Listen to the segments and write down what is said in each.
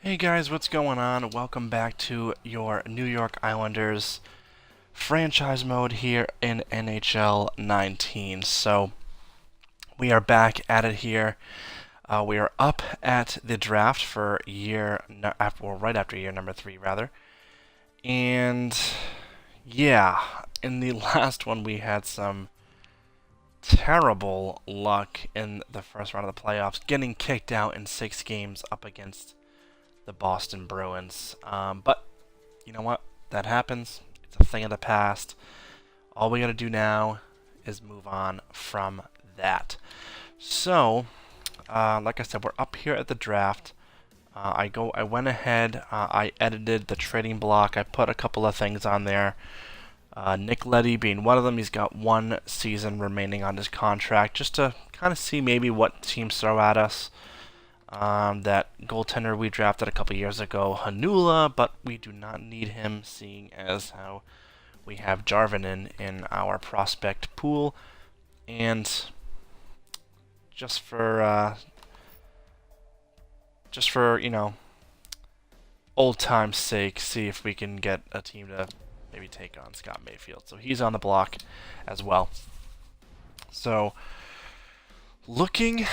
Hey guys, what's going on? Welcome back to your New York Islanders franchise mode here in NHL 19. So we are back at it here. We are up at the draft for right after year number 3 rather. And yeah, in the last one we had some terrible luck in the first round of the playoffs, getting kicked out in 6 games up against the Boston Bruins. But you know what? That happens. It's a thing of the past. All we gotta do now is move on from that. So, like I said, we're up here at the draft. I went ahead. I edited the trading block. I put a couple of things on there. Nick Leddy being one of them. He's got 1 season remaining on his contract, just to kind of see maybe what teams throw at us. That goaltender we drafted a couple years ago, Hanula, but we do not need him, seeing as how we have Jarvinen in our prospect pool. And just for old time's sake, see if we can get a team to maybe take on Scott Mayfield. So he's on the block as well. So looking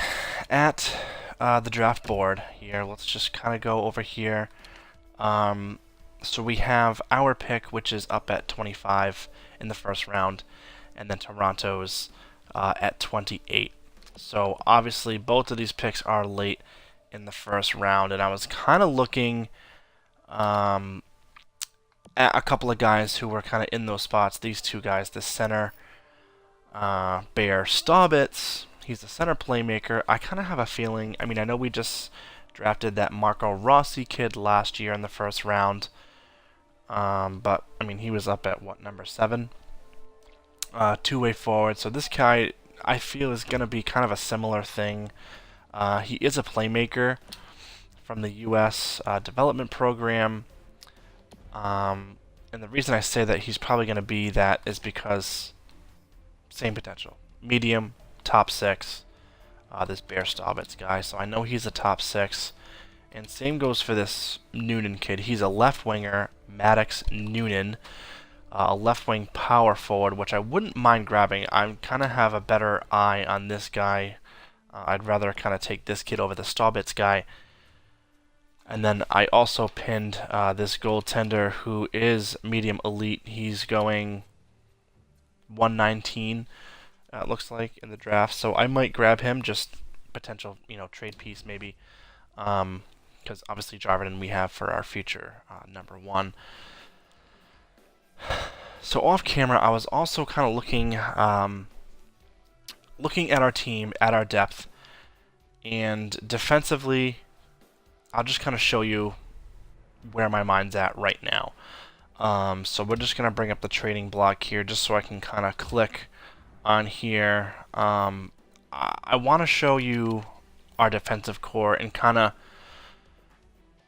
at the draft board here, let's just kind of go over here. So we have our pick, which is up at 25 in the first round, and then Toronto's at 28. So obviously both of these picks are late in the first round, and I was kind of looking at a couple of guys who were kind of in those spots. These two guys, the center, Bear Staubitz. He's a center playmaker. I kind of have a feeling, I know we just drafted that Marco Rossi kid last year in the first round. But, he was up at, number 7? Two-way forward. So this guy, I feel, is going to be kind of a similar thing. He is a playmaker from the U.S. Development Program. And the reason I say that he's probably going to be that is because same potential. Medium, top 6, this Bear Staubitz guy. So I know he's a top 6. And same goes for this Noonan kid. He's a left winger, Maddox Noonan, a left wing power forward, which I wouldn't mind grabbing. I kind of have a better eye on this guy. I'd rather kind of take this kid over the Staubitz guy. And then I also pinned this goaltender who is medium elite. He's going 119. It looks like in the draft, so I might grab him, just potential, trade piece maybe, because obviously Jarvinen we have for our future number 1. So off camera, I was also kind of looking at our team, at our depth, and defensively, I'll just kind of show you where my mind's at right now. So we're just gonna bring up the trading block here, just so I can kind of click on here. I want to show you our defensive core and kind of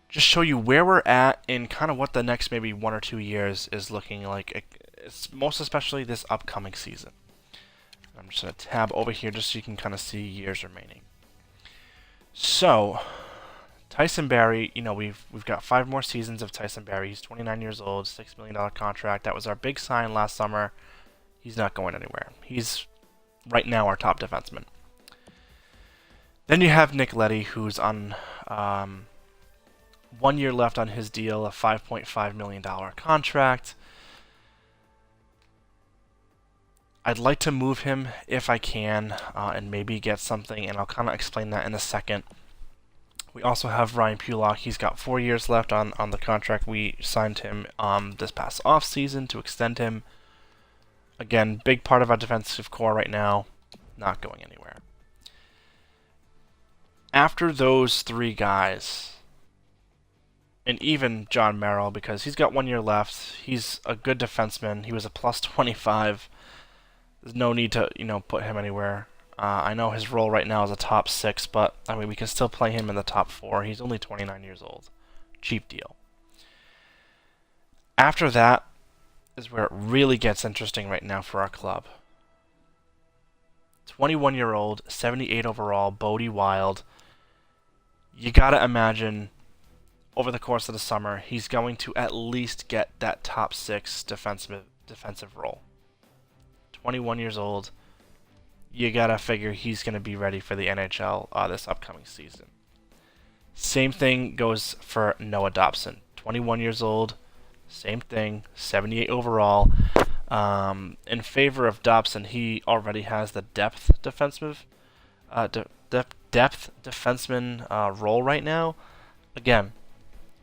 just show you where we're at and kind of what the next maybe 1 or 2 years is looking like. It's most especially this upcoming season. I'm just going to tab over here just so you can kind of see years remaining. So Tyson Barrie, we've got 5 more seasons of Tyson Barrie. He's 29 years old, $6 million contract. That was our big sign last summer. He's not going anywhere. He's right now our top defenseman. Then you have Nick Leddy, who's on 1 year left on his deal, a $5.5 million contract. I'd like to move him if I can, and maybe get something, and I'll kind of explain that in a second. We also have Ryan Pulock. He's got 4 years left on the contract. We signed him this past offseason to extend him. Again, big part of our defensive core right now, not going anywhere. After those 3 guys, and even John Merrill, because he's got 1 year left, he's a good defenseman. He was a plus 25. There's no need to, put him anywhere. I know his role right now is a top 6, but we can still play him in the top 4. He's only 29 years old. Cheap deal. After that is where it really gets interesting right now for our club. 21-year-old, 78 overall, Bodie Wild. You gotta imagine over the course of the summer, he's going to at least get that top 6 defensive role. 21 years old. You gotta figure he's going to be ready for the NHL this upcoming season. Same thing goes for Noah Dobson. 21 years old. Same thing. 78 overall. In favor of Dobson, he already has the depth defenseman role right now. Again,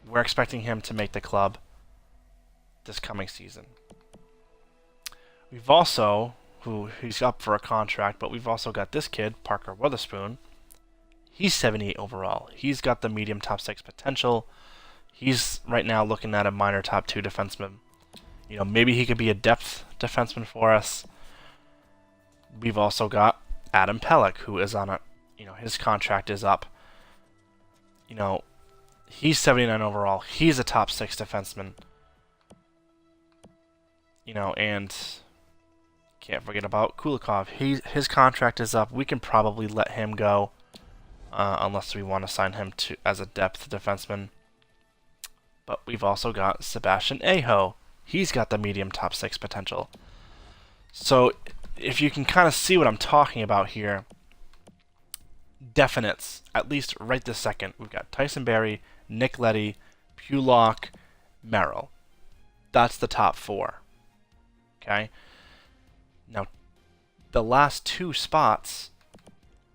we're expecting him to make the club this coming season. We've also, he's up for a contract, but we've also got this kid, Parker Witherspoon. He's 78 overall. He's got the medium top 6 potential. He's right now looking at a minor top 2 defenseman. You know, maybe he could be a depth defenseman for us. We've also got Adam Pelech, who is on a, you know, his contract is up. You know, he's 79 overall. He's a top 6 defenseman. You know, and can't forget about Kulikov. His contract is up. We can probably let him go unless we want to sign him to as a depth defenseman. But we've also got Sebastian Aho. He's got the medium top 6 potential. So if you can kind of see what I'm talking about here, definites, at least right this second, we've got Tyson Barrie, Nick Leddy, Pulock, Merrill. That's the top 4. Okay? Now, the last 2 spots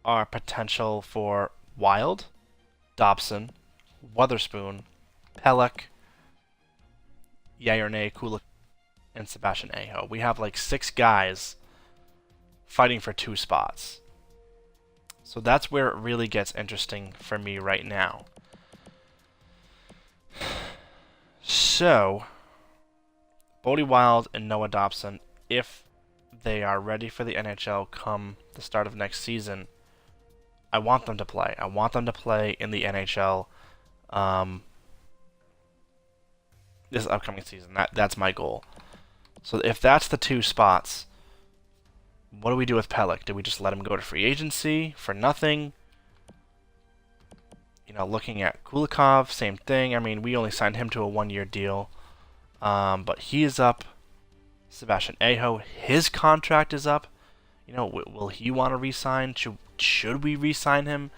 are potential for Wild, Dobson, Witherspoon, Pelech, yay or nay, Kulik, and Sebastian Aho. We have like 6 guys fighting for 2 spots. So that's where it really gets interesting for me right now. So, Bodie Wild and Noah Dobson, if they are ready for the NHL come the start of next season, I want them to play. I want them to play in the NHL this upcoming season. That's my goal. So if that's the 2 spots, what do we do with Pelech? Do we just let him go to free agency for nothing? You know, looking at Kulikov, same thing. I mean, we only signed him to a 1-year deal. But he is up. Sebastian Aho, his contract is up. You know, will he want to re-sign? Should we re-sign him?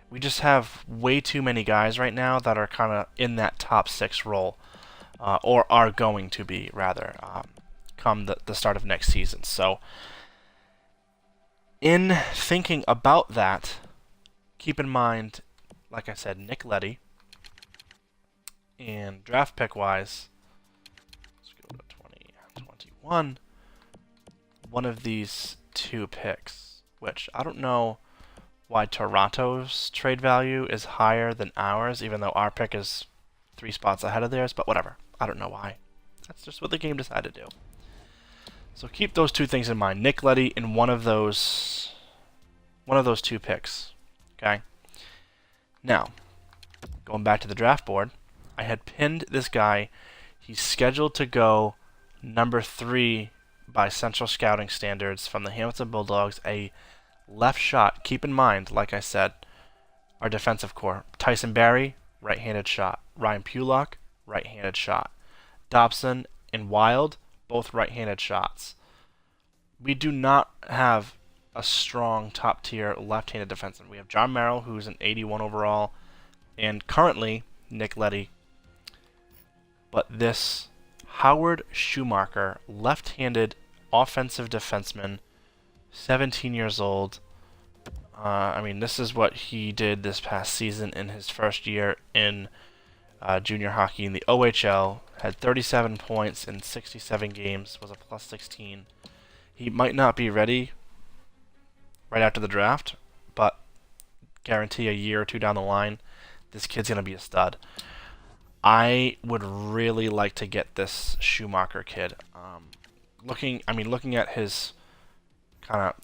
We just have way too many guys right now that are kind of in that top 6 role. Or are going to be, rather, come the start of next season. So, in thinking about that, keep in mind, like I said, Nick Leddy, and draft pick-wise, let's go to 2021, one of these 2 picks, which I don't know why Toronto's trade value is higher than ours, even though our pick is 3 spots ahead of theirs, but whatever. I don't know why. That's just what the game decided to do. So keep those 2 things in mind. Nick Leddy in one of those 2 picks. Okay? Now, going back to the draft board, I had pinned this guy. He's scheduled to go number 3 by Central Scouting Standards from the Hamilton Bulldogs, a left shot. Keep in mind, like I said, our defensive core. Tyson Barrie, right-handed shot. Ryan Pulock, right-handed shot. Dobson and Wild, both right-handed shots. We do not have a strong top-tier left-handed defenseman. We have John Merrill, who's an 81 overall, and currently Nick Leddy. But this Howard Schumacher, left-handed offensive defenseman, 17 years old. I mean, this is what he did this past season in his first year in junior hockey in the OHL. Had 37 points in 67 games, was a plus 16. He might not be ready right after the draft, but guarantee a year or 2 down the line, this kid's going to be a stud. I would really like to get this Schumacher kid. Looking at his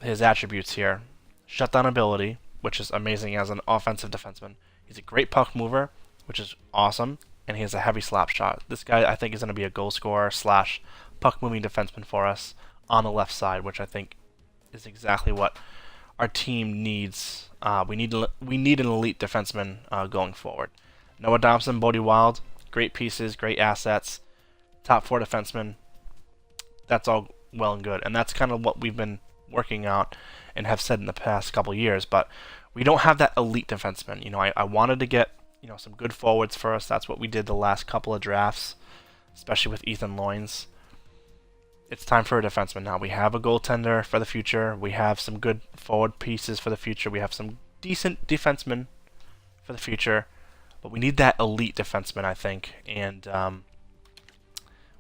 his attributes here, shutdown ability, which is amazing as an offensive defenseman. He's a great puck mover, which is awesome, and he has a heavy slap shot. This guy, I think, is going to be a goal scorer / puck moving defenseman for us on the left side, which I think is exactly what our team needs. We need an elite defenseman going forward. Noah Dobson, Bodie Wild, great pieces, great assets, top 4 defensemen. That's all well and good, and that's kind of what we've been working out and have said in the past couple years. But we don't have that elite defenseman. You know, I wanted to get some good forwards first. That's what we did the last couple of drafts, especially with Ethan Loynes. It's time for a defenseman now. We have a goaltender for the future. We have some good forward pieces for the future. We have some decent defensemen for the future. But we need that elite defenseman, I think. And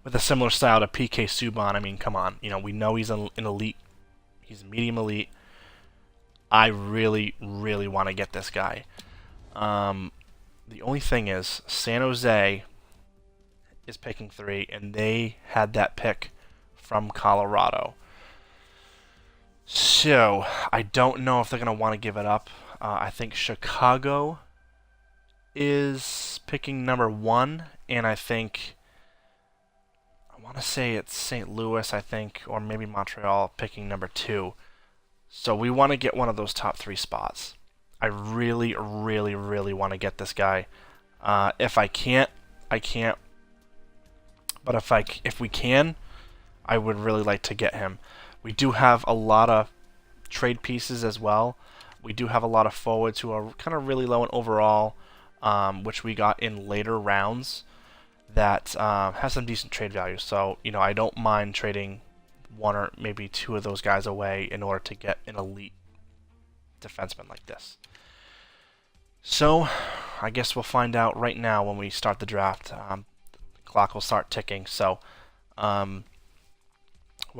with a similar style to PK Subban, I mean, come on. We know he's an elite. He's medium elite. I really, really want to get this guy. The only thing is, San Jose is picking 3, and they had that pick from Colorado. So, I don't know if they're going to want to give it up. I think Chicago is picking number 1, and I want to say it's St. Louis, I think, or maybe Montreal picking number 2. So we want to get one of those top 3 spots. I really, really, really want to get this guy. If I can't, I can't. But if we can, I would really like to get him. We do have a lot of trade pieces as well. We do have a lot of forwards who are kind of really low in overall, which we got in later rounds that have some decent trade value. So, I don't mind trading 1 or maybe 2 of those guys away in order to get an elite defenseman like this. So, I guess we'll find out right now when we start the draft. The clock will start ticking. So, we'll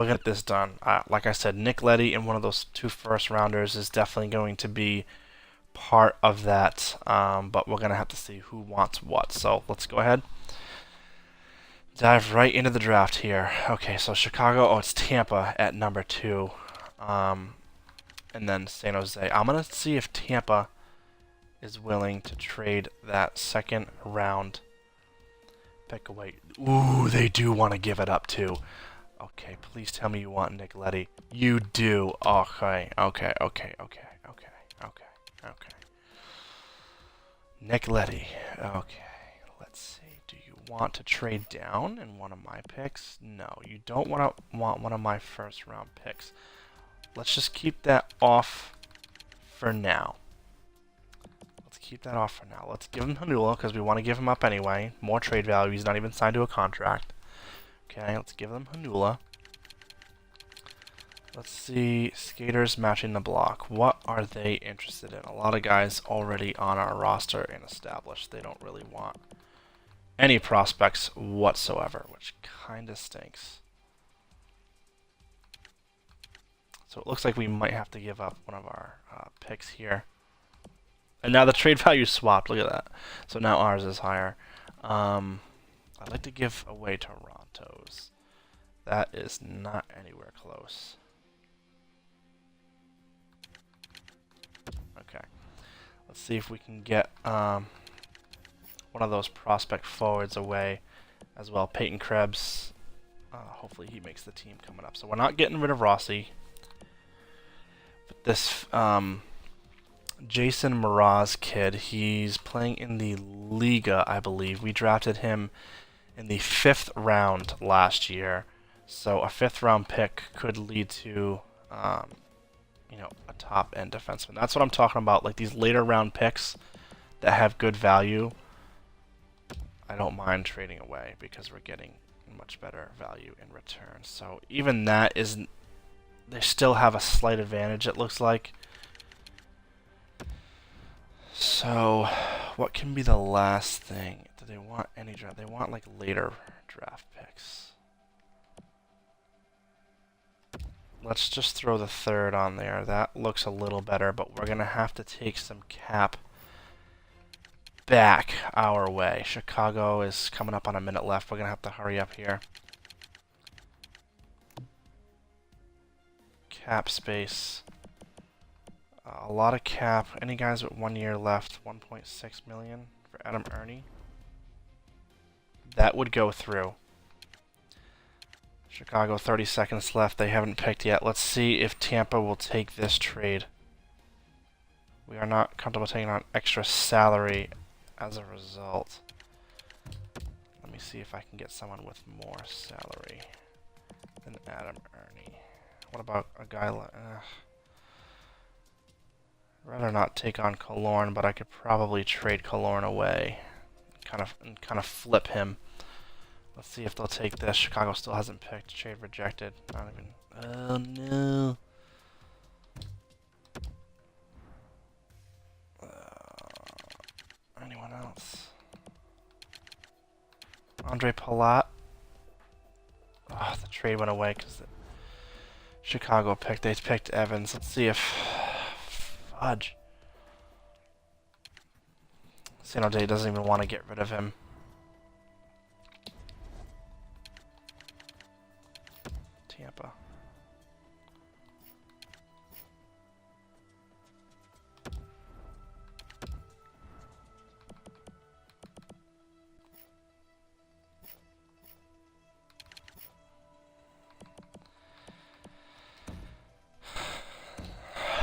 get this done. Like I said, Nick Leddy in one of those 2 first-rounders is definitely going to be part of that, but we're going to have to see who wants what. So let's go ahead. Dive right into the draft here. Okay, so Chicago, it's Tampa at number 2, and then San Jose. I'm going to see if Tampa is willing to trade that 2nd round pick away. Ooh, they do want to give it up too. Okay, please tell me you want Nick Leddy. You do. Okay. Nick Leddy. Okay, let's see. Do you want to trade down in one of my picks? No, you don't want one of my first round picks. Let's just keep that off for now. Let's give him Hanula because we want to give him up anyway. More trade value. He's not even signed to a contract. Okay, let's give them Hanula. Let's see, skaters matching the block. What are they interested in? A lot of guys already on our roster and established. They don't really want any prospects whatsoever, which kind of stinks. So it looks like we might have to give up one of our picks here. And now the trade value swapped. Look at that. So now ours is higher. I'd like to give away Toronto's. That is not anywhere close. Okay. Let's see if we can get one of those prospect forwards away as well. Peyton Krebs. Hopefully he makes the team coming up. So we're not getting rid of Rossi. But this Jason Mraz kid, he's playing in the Liga, I believe. We drafted him in the 5th round last year, so a 5th round pick could lead to, a top end defenseman. That's what I'm talking about. Like these later round picks that have good value, I don't mind trading away because we're getting much better value in return. So even that isn't. They still have a slight advantage. It looks like. So, what can be the last thing? Do they want any draft? They want like later draft picks. Let's just throw the 3rd on there. That looks a little better, but we're going to have to take some cap back our way. Chicago is coming up on a minute left. We're going to have to hurry up here. Cap space. A lot of cap. Any guys with 1 year left? 1.6 million for Adam Ernie. That would go through. Chicago, 30 seconds left. They haven't picked yet. Let's see if Tampa will take this trade. We are not comfortable taking on extra salary as a result. Let me see if I can get someone with more salary than Adam Ernie. What about a guy like... I'd rather not take on Killorn, but I could probably trade Killorn away. Kind of flip him. Let's see if they'll take this. Chicago still hasn't picked. Trade rejected. Not even... Oh no. Anyone else? Andre Palat. Oh, the trade went away because Chicago picked. They picked Evans. Let's see if... Fudge. San Jose doesn't even want to get rid of him. Tampa.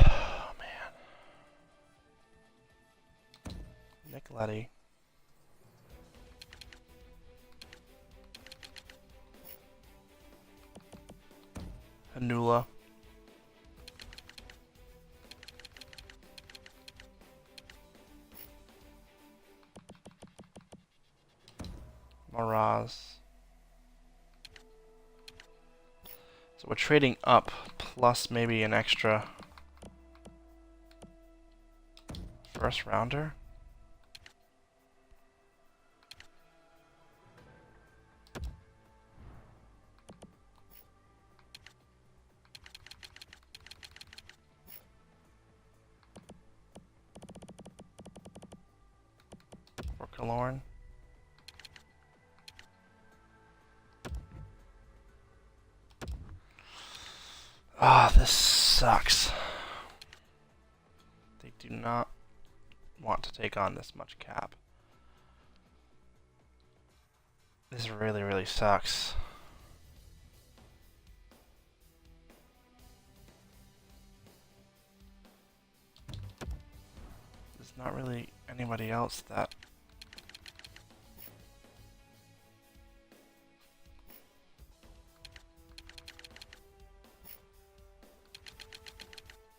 Oh man. Nick Leddy. Hanula. Mraz. So we're trading up plus maybe an extra first rounder. For Killorn. Ah, this sucks. They do not want to take on this much cap. This really, really sucks. There's not really anybody else that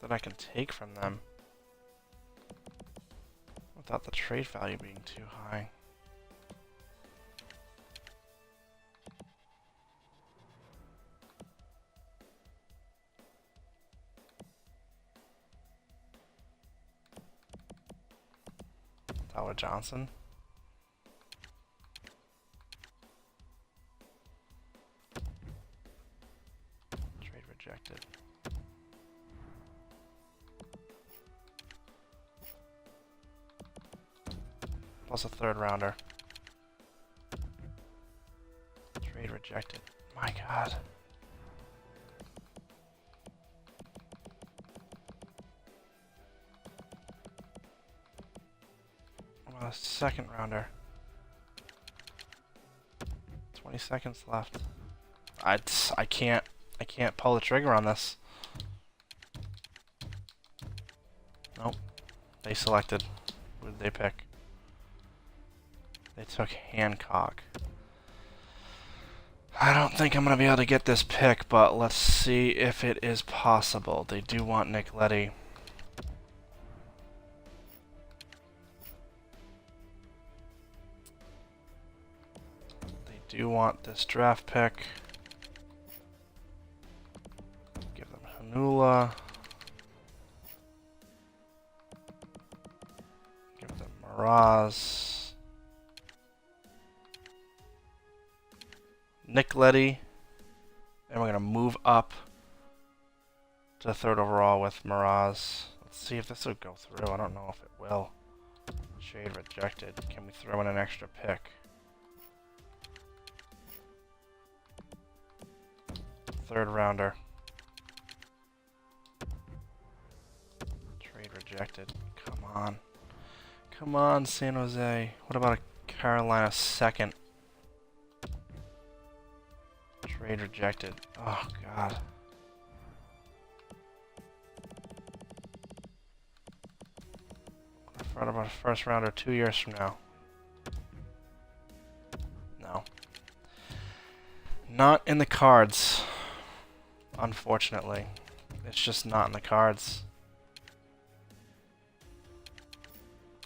I can take from them without the trade value being too high. Tyler Johnson. Trade rejected. Plus a third rounder. Trade rejected. My God. What about a second rounder? 20 seconds left. I can't pull the trigger on this. Nope. They selected. Who did they pick? They took Hancock. I don't think I'm going to be able to get this pick, but let's see if it is possible. They do want Nick Leddy. They do want this draft pick. Give them Hanula. Give them Mraz. Nick Leddy, and we're going to move up to the third overall with Mraz. Let's see if this will go through. I don't know if it will. Trade rejected. Can we throw in an extra pick? Third rounder. Trade rejected. Come on. Come on, San Jose. What about a Carolina second? Trade rejected. Oh, God. What about a first rounder 2 years from now? Not in the cards, unfortunately. It's just not in the cards.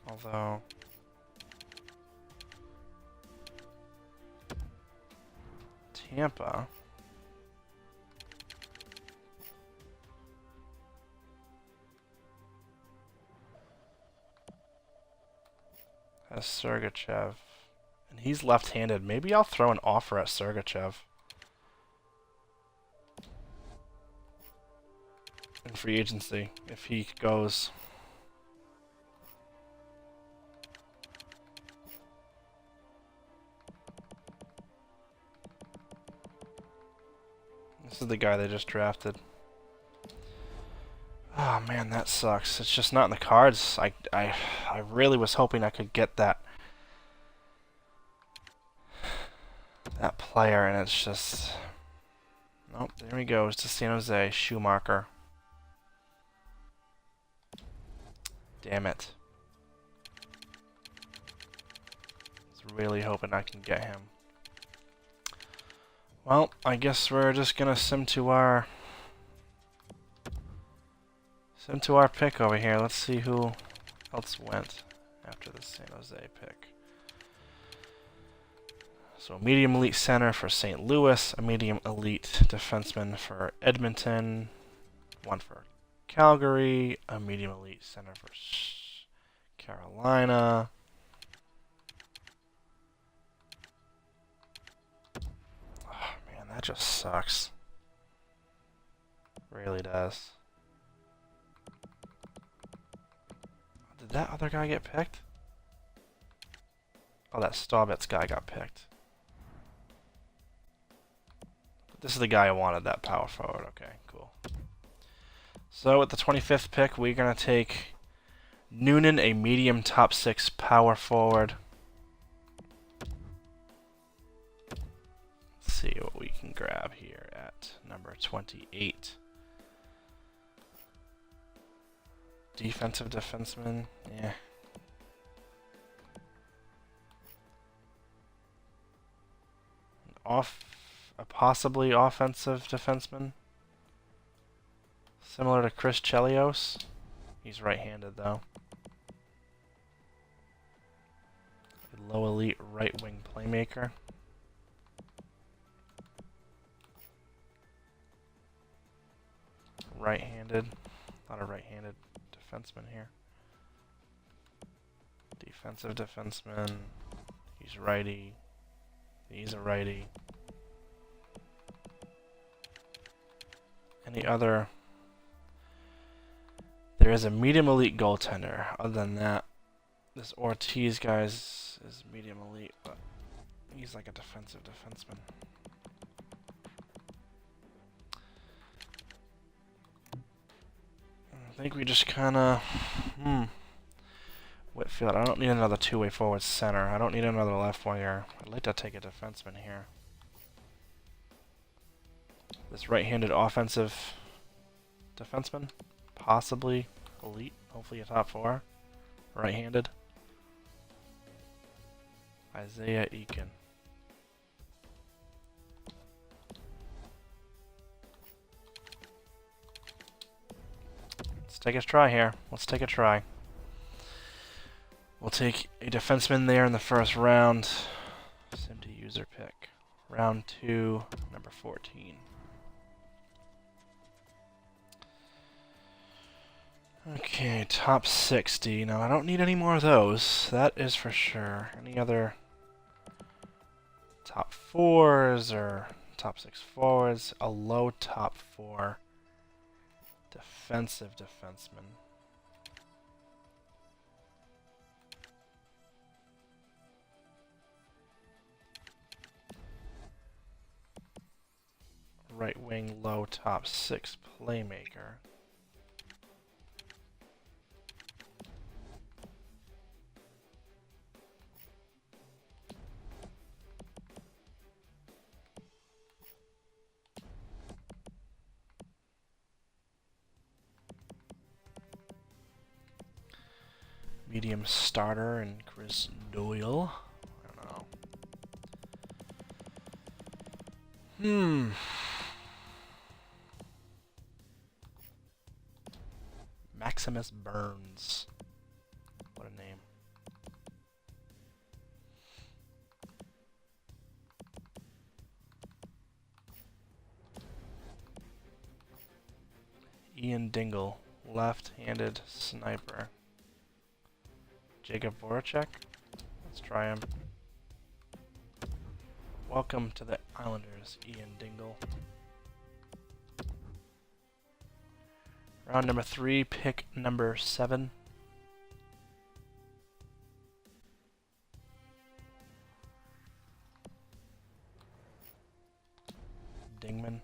Although... Tampa... has Sergachev. And he's left-handed. Maybe I'll throw an offer at Sergachev. In free agency, if he goes. This is the guy they just drafted. Oh man, that sucks. It's just not in the cards. I really was hoping I could get that player, and it's just... Nope, there he goes to San Jose, Schumacher. Damn it. I was really hoping I can get him. Well, I guess we're just gonna sim to our pick over here. Let's see who else went after the San Jose pick. So a medium elite center for St. Louis, a medium elite defenseman for Edmonton, one for Calgary, a medium elite center for Carolina. Oh man, that just sucks. Really does. Did that other guy get picked? Oh, that Staubitz guy got picked. This is the guy I wanted, that power forward. Okay, cool. So with the 25th pick, we're going to take Noonan, a medium top 6 power forward. Let's see what we can grab here at number 28. Defensive defenseman, yeah. A possibly offensive defenseman. Similar to Chris Chelios. He's right-handed though. A low elite right-wing playmaker. Right-handed. Not a right-handed defenseman here. Defensive defenseman. He's righty. He's a righty. Any other? There is a medium elite goaltender. Other than that, this Ortiz guy is medium elite, but he's like a defensive defenseman. I think we just kind of... Whitfield. I don't need another two-way forward center. I don't need another left winger. I'd like to take a defenseman here. This right-handed offensive defenseman, possibly elite, hopefully a top 4, right-handed. Isaiah Eakin. Let's take a try here. Let's take a try. We'll take a defenseman there in the first round. Sim to user pick. Round 2, number 14. Okay, top 60. Now, I don't need any more of those. That is for sure. Any other top 4s or top 6 forwards? A low top 4 defensive defenseman. Right wing, low top 6 playmaker. Medium starter and Chris Doyle. I don't know. Maximus Burns. What a name. Ian Dingle, left-handed sniper. Jacob Voracek. Let's try him. Welcome to the Islanders, Ian Dingle. Round number 3, pick number 7. Dingman.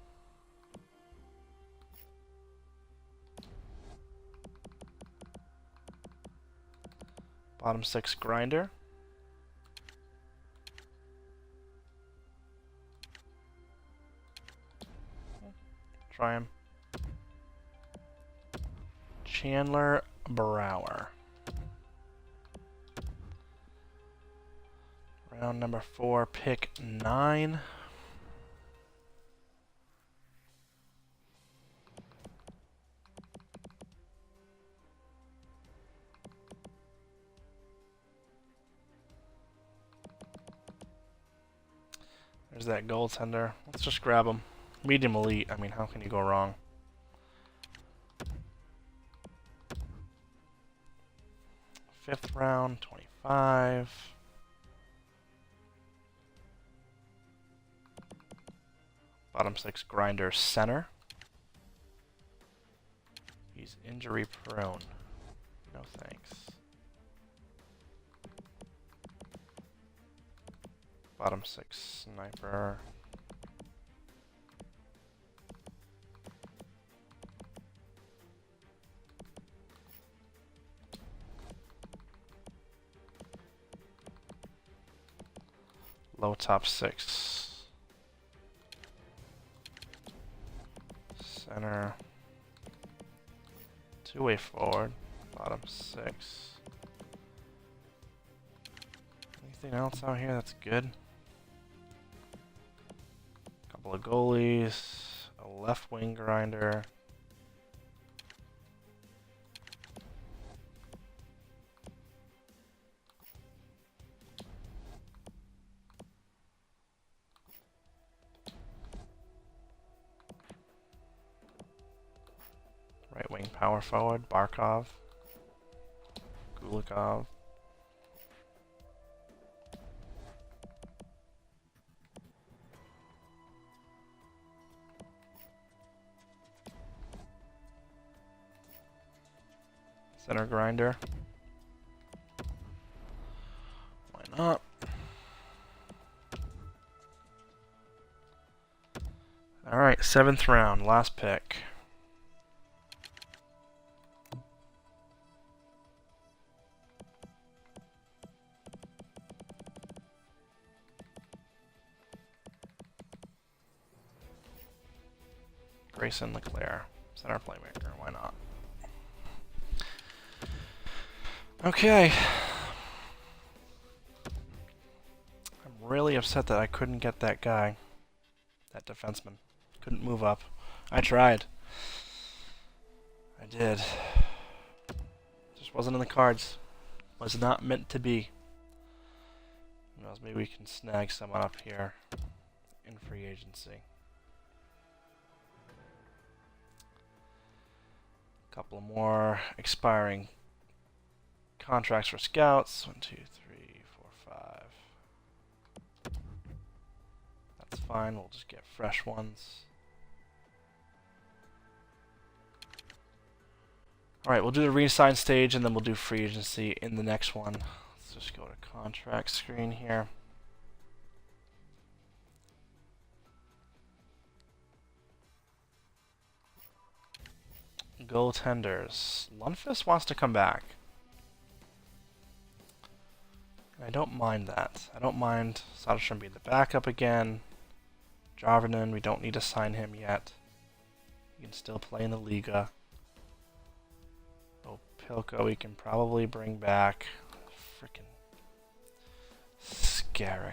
Bottom 6, Grinder. Try him. Chandler Brower. Round number 4, pick 9. There's that goaltender. Let's just grab him. Medium elite. I mean, how can you go wrong? Fifth round, 25. Bottom 6, Grinder, center. He's injury prone. No thanks. Bottom 6, sniper. Low top 6. Center. Two-way forward. Bottom 6. Anything else out here that's good? Couple of goalies. A left wing grinder. Right wing power forward, Barkov, Gulikov. Center grinder. Why not? Alright, 7th round, last pick. Grayson Leclerc, center playmaker, why not? Okay. I'm really upset that I couldn't get that guy, that defenseman. Couldn't move up. I tried. I did. Just wasn't in the cards. Was not meant to be. Who knows, maybe we can snag someone up here in free agency. Couple more expiring contracts for scouts. 1, 2, 3, 4, 5. That's fine. We'll just get fresh ones. Alright, we'll do the reassign stage and then we'll do free agency in the next one. Let's just go to contract screen here. Goaltenders. Lundqvist wants to come back. I don't mind that. I don't mind Soderstrom being the backup again. Jarvinen, we don't need to sign him yet. He can still play in the Liga. Opilko we can probably bring back. Frickin' Skarek.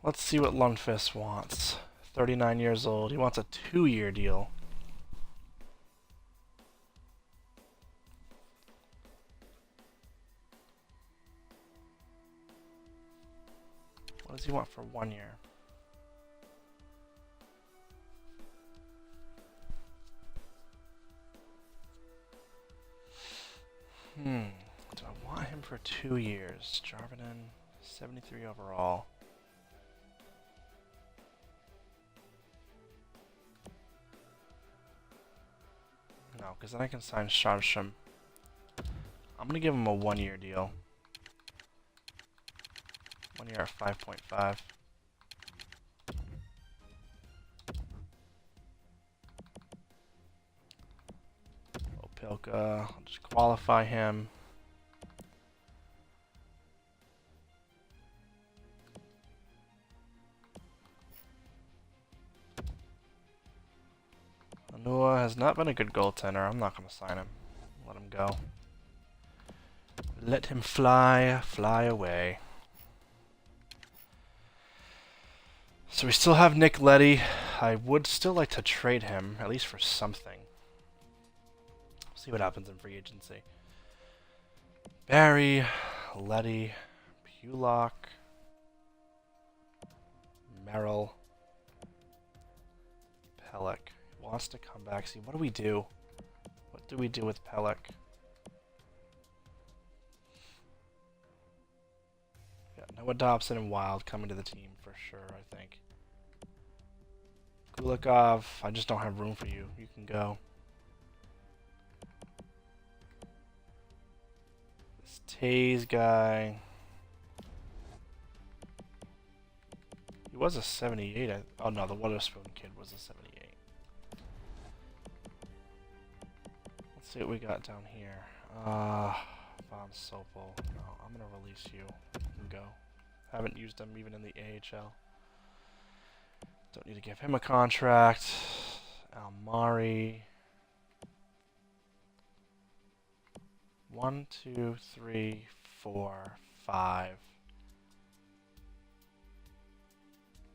Let's see what Lundqvist wants. 39 years old. He wants a 2-year deal. What does he want for 1 year? Do I want him for 2 years? Jarvinen, 73 overall. No, because then I can sign Sharsham. I'm going to give him a 1-year deal. 1 year at 5.5. Opelka, I'll just qualify him. Noah has not been a good goaltender. I'm not going to sign him. Let him go. Let him fly away. So we still have Nick Leddy. I would still like to trade him, at least for something. See what happens in free agency. Barry, Leddy, Pulock, Merrill, Pelech. Wants to come back. See, what do we do? What do we do with Pelech? Got Noah Dobson and Wild coming to the team for sure, I think. Kulikov, I just don't have room for you. You can go. This Taze guy. He was a 78. Oh no, the Witherspoon kid was a 78. Let's see what we got down here. Von Sopel. No, I'm gonna release you. You can go. Haven't used him even in the AHL. Don't need to give him a contract. Almari. 1, 2, 3, 4, 5.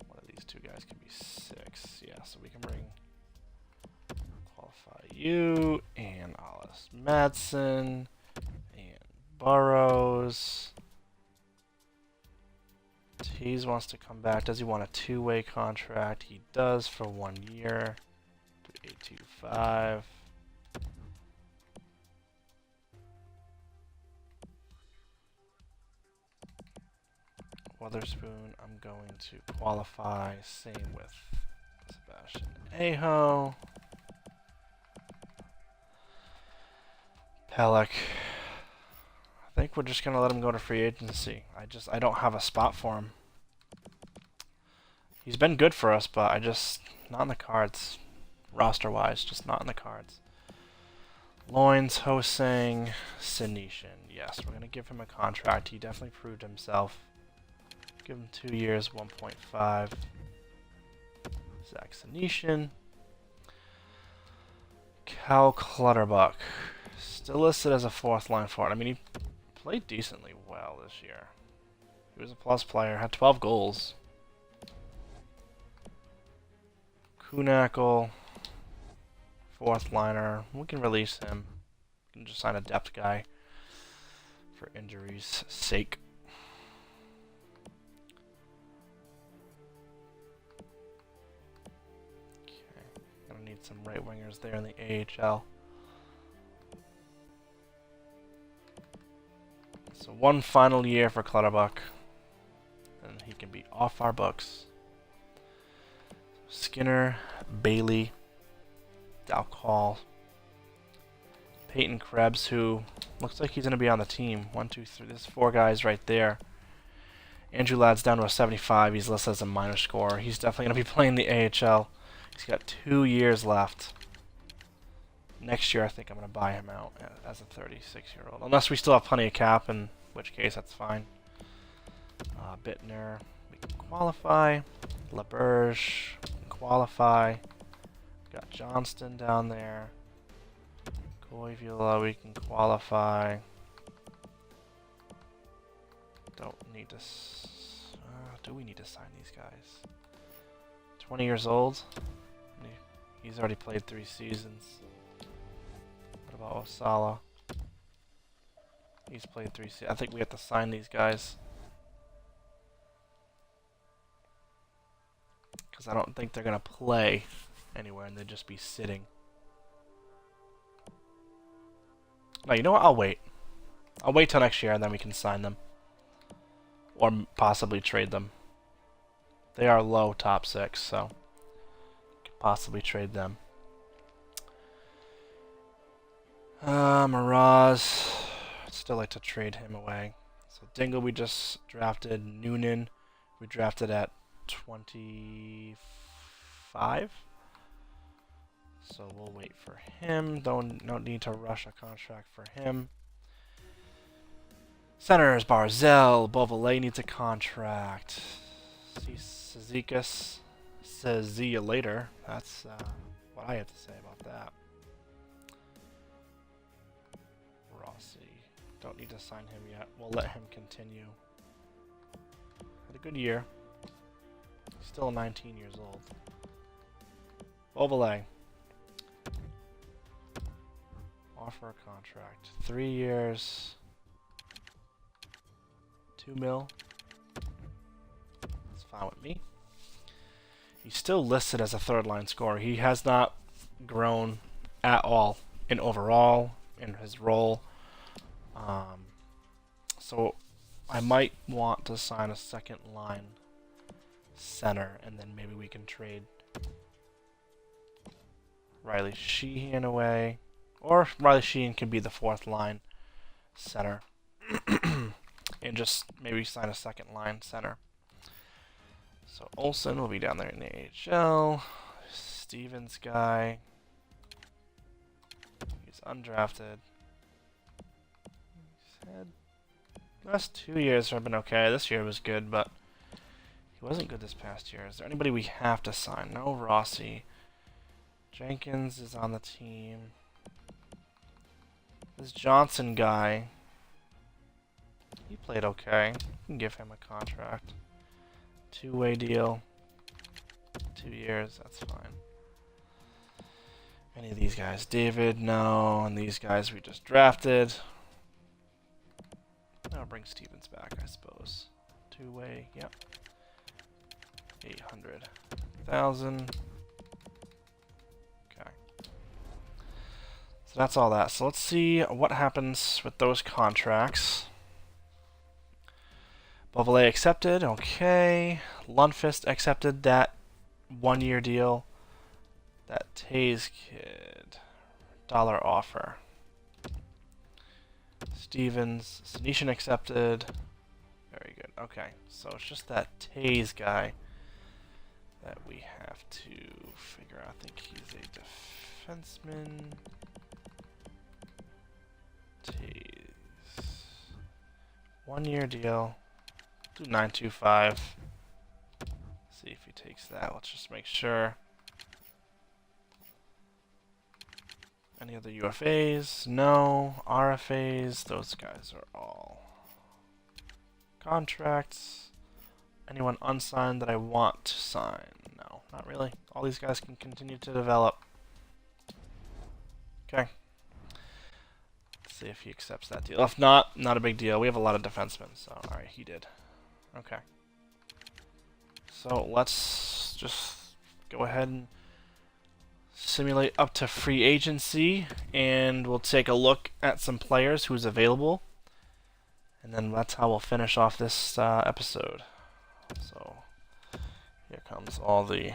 One of these two guys can be 6. Yeah, so we can qualify you and Alice Madsen and Burrows. Tease wants to come back. Does he want a 2-way contract? He does for 1 year. 825. Witherspoon, I'm going to qualify. Same with Sebastian Aho. Pelech. I think we're just gonna let him go to free agency. I don't have a spot for him. He's been good for us, but not in the cards. Roster-wise, just not in the cards. Loins, Hosang, Sinishin. Yes, we're gonna give him a contract. He definitely proved himself. Give him 2 years, 1.5. Zach Sinishin. Cal Clutterbuck. Still listed as a 4th line forward. I mean, he played decently well this year. He was a plus player, had 12 goals. Kunackle, 4th liner. We can release him. We can just sign a depth guy for injuries' sake. Okay, gonna need some right wingers there in the AHL. So 1 final year for Clutterbuck, and he can be off our books. Skinner, Bailey, Dalcall, Peyton Krebs, who looks like he's going to be on the team. 1, 2, 3. There's 4 guys right there. Andrew Ladd's down to a 75. He's listed as a minor scorer. He's definitely going to be playing the AHL. He's got 2 years left. Next year, I think I'm going to buy him out as a 36-year-old. Unless we still have plenty of cap, in which case that's fine. Bittner, we can qualify. LaBerge, qualify. Got Johnston down there. Koivula, we can qualify. Don't need to... do we need to sign these guys? 20 years old. He's already played 3 seasons. What about Osala? He's played 3 seasons. I think we have to sign these guys. Because I don't think they're going to play anywhere and they'd just be sitting. No, you know what? I'll wait. I'll wait till next year and then we can sign them. Or possibly trade them. They are low top 6, so could possibly trade them. Miraz. I'd still like to trade him away. So Dingle we just drafted. Noonan we drafted at 25. So we'll wait for him. Don't need to rush a contract for him. Senators Barzell, Beauvalet needs a contract. Cizikas says see you later. That's what I have to say about that. Rossi. Don't need to sign him yet. We'll let him continue. Had a good year. He's still 19 years old. Beauvalet. Offer a contract. 3 years. 2 mil. That's fine with me. He's still listed as a 3rd line scorer. He has not grown at all in overall, in his role. So I might want to sign a 2nd line center, and then maybe we can trade Riley Sheehan away. Or Riley Sheehan can be the 4th line center. And just maybe sign a 2nd line center. So Olsen will be down there in the AHL. Stevens guy. He's undrafted. He's had last 2 years have been okay. This year was good, but he wasn't good this past year. Is there anybody we have to sign? No Rossi. Jenkins is on the team. This Johnson guy. He played okay. We can give him a contract. 2-way deal. 2 years, that's fine. Any of these guys? David, no. And these guys we just drafted. I'll bring Stevens back, I suppose. 2-way, yep. 800,000. Okay. So that's all that. So let's see what happens with those contracts. Beauvalet accepted, okay. Lundqvist accepted that 1-year deal. That Taze kid, $1 offer. Stevens, Senishin accepted. Very good, okay. So it's just that Taze guy that we have to figure out. I think he's a defenseman. Taze. 1-year deal. Do 925. See if he takes that. Let's just make sure. Any other UFAs? No. RFAs? Those guys are all contracts. Anyone unsigned that I want to sign? No, not really. All these guys can continue to develop. Okay. Let's see if he accepts that deal. If not, not a big deal. We have a lot of defensemen, so alright, he did. Okay. So let's just go ahead and simulate up to free agency, and we'll take a look at some players who's available, and then that's how we'll finish off this episode. So here comes all the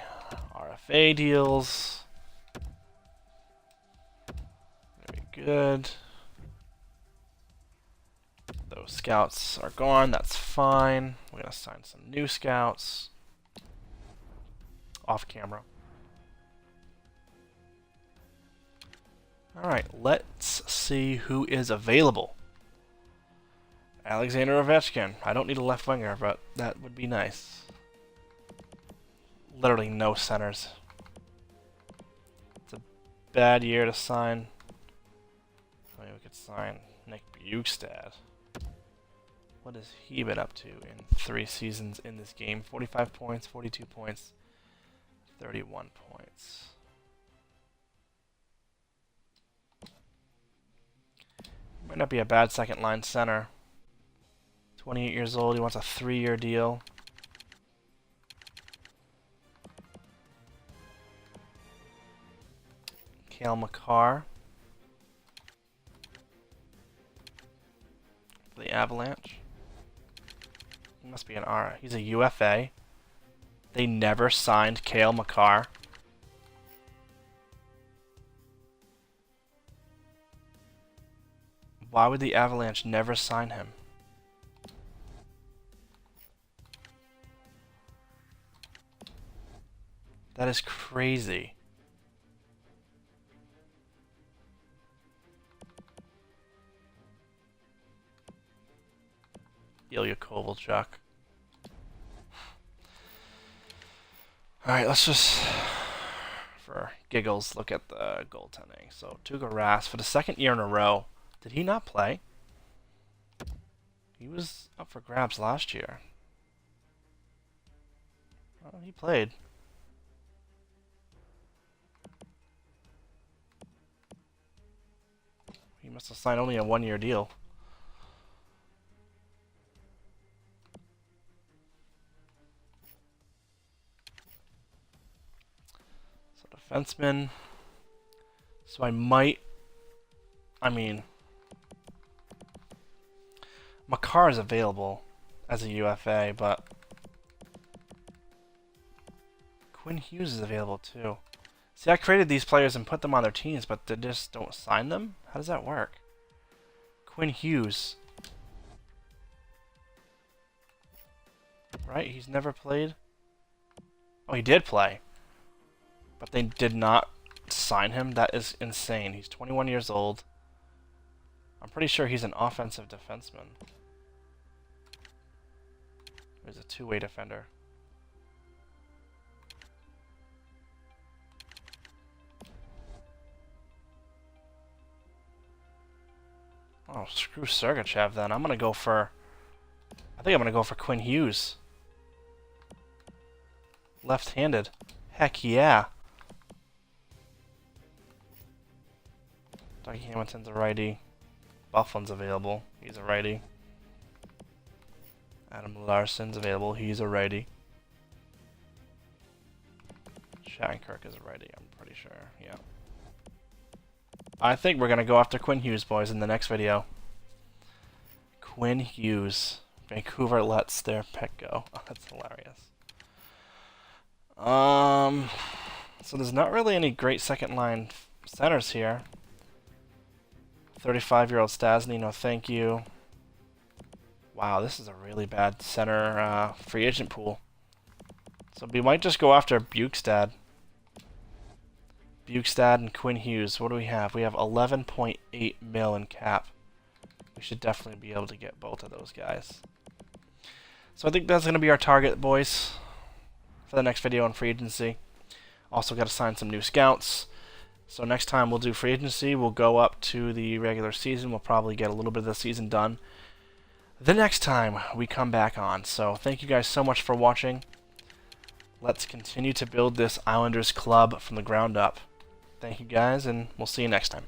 RFA deals. Very good. Those scouts are gone, that's fine. We're going to sign some new scouts. Off camera. Alright, let's see who is available. Alexander Ovechkin. I don't need a left winger, but that would be nice. Literally no centers. It's a bad year to sign. I mean, we could sign Nick Bjugstad. What has he been up to in 3 seasons in this game? 45 points, 42 points, 31 points. Might not be a bad second line center. 28 years old, he wants a 3-year deal. Schumacher for the Avalanche. He must be an R. He's a UFA. They never signed Schumacher. Why would the Avalanche never sign him? That is crazy. Ilya Kovalchuk. Alright, let's just, for giggles, look at the goaltending. So, Tuukka Rask, for the 2nd year in a row, did he not play? He was up for grabs last year. Well, he played. He must have signed only a 1-year deal. Defenseman. So I mean, Makar is available as a UFA, but Quinn Hughes is available too. See, I created these players and put them on their teams, but they just don't sign them? How does that work? Quinn Hughes. Right? He's never played? Oh, he did play. But they did not sign him? That is insane. He's 21 years old. I'm pretty sure he's an offensive defenseman. He's a 2-way defender. Oh, screw Sergachev then. I think I'm gonna go for Quinn Hughes. Left-handed. Heck yeah. Dougie Hamilton's a righty. Bufflin's available. He's a righty. Adam Larson's available. He's a righty. Shattenkirk is a righty, I'm pretty sure. Yeah. I think we're going to go after Quinn Hughes, boys, in the next video. Quinn Hughes. Vancouver lets their pick go. Oh, that's hilarious. So there's not really any great second line centers here. 35-year-old Stasny, no thank you. Wow, this is a really bad center free agent pool. So we might just go after Bukestad. Bukestad and Quinn Hughes. What do we have? We have 11.8 mil in cap. We should definitely be able to get both of those guys. So I think that's going to be our target, boys, for the next video on free agency. Also got to sign some new scouts. So next time we'll do free agency. We'll go up to the regular season. We'll probably get a little bit of the season done the next time we come back on. So thank you guys so much for watching. Let's continue to build this Islanders club from the ground up. Thank you guys, and we'll see you next time.